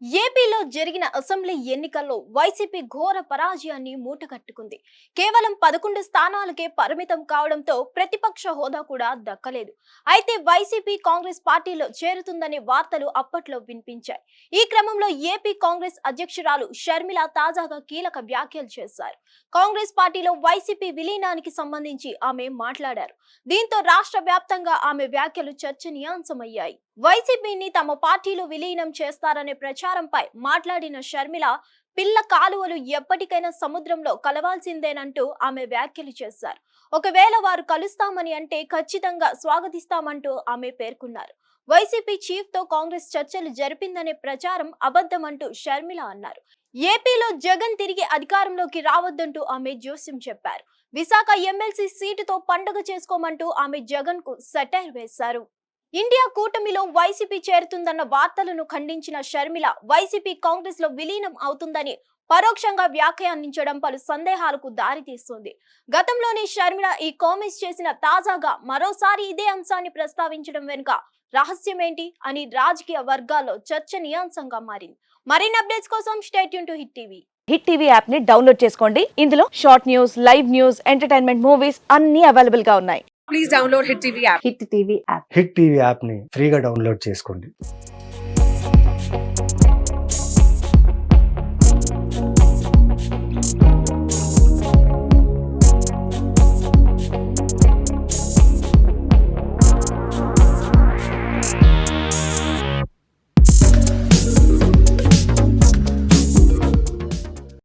ఏపీలో జరిగిన అసెంబ్లీ ఎన్నికల్లో వైసీపీ ఘోర పరాజయాన్ని మూటగట్టుకుంది. కేవలం 11 స్థానాలకే పరిమితం కావడంతో ప్రతిపక్ష హోదా కూడా దక్కలేదు. అయితే వైసీపీ కాంగ్రెస్ పార్టీలో చేరుతుందనే వార్తలు అప్పట్లో వినిపించాయి. ఈ క్రమంలో ఏపీ కాంగ్రెస్ అధ్యక్షురాలు షర్మిల తాజాగా కీలక వ్యాఖ్యలు చేశారు. కాంగ్రెస్ పార్టీలో వైసీపీ విలీనానికి సంబంధించి ఆమె మాట్లాడారు. దీంతో రాష్ట్ర వ్యాప్తంగా ఆమె వ్యాఖ్యలు చర్చనీయాంశమయ్యాయి. వైసీపీని తమ పార్టీలో విలీనం చేస్తారనే ప్రచారంపై మాట్లాడిన షర్మిల, పిల్ల కాలువలు ఎప్పటికైనా సముద్రంలో కలవాల్సిందేనంటూ ఆమె వ్యాఖ్యలు చేశారు. ఒకవేళ వారు కలుస్తామని అంటే ఖచ్చితంగా స్వాగతిస్తామంటూ ఆమె పేర్కొన్నారు. వైసీపీ చీఫ్ తో కాంగ్రెస్ చర్చలు జరిపిందనే ప్రచారం అబద్ధమంటూ షర్మిల అన్నారు. ఏపీలో జగన్ తిరిగి అధికారంలోకి రావద్దంటూ ఆమె జోస్యం చెప్పారు. విశాఖ ఎమ్మెల్సీ సీటుతో పండుగ చేసుకోమంటూ ఆమె జగన్ కు సెటైర్ వేశారు. ఇండియా కూటమిలో వైసీపీ చేరుతుందన్న వార్తలను ఖండించిన షర్మిల, వైసీపీ కాంగ్రెస్ లో విలీనం అవుతుందని పరోక్షంగా వ్యాఖ్యానించడం పలు సందేహాలకు దారితీస్తుంది. గతంలోనే షర్మిల ఈ కామెంట్స్ చేసిన తాజాగా మరోసారి ఇదే అంశాన్ని ప్రస్తావించడం వెనుక రహస్యమేంటి అని రాజకీయ వర్గాల్లో చర్చనీయాంశంగా మారింది. మరిన్ని అప్డేట్స్ కోసం stay tune to hit TV. Hit TV app ని డౌన్లోడ్ చేసుకోండి. ఇందులో short news, live news, entertainment movies అన్ని అవైలబుల్ గా ఉన్నాయి. Please download Hit TV app. Hit TV app. Hit TV యాప్ని ఫ్రీగా డౌన్లోడ్ చేసుకోండి.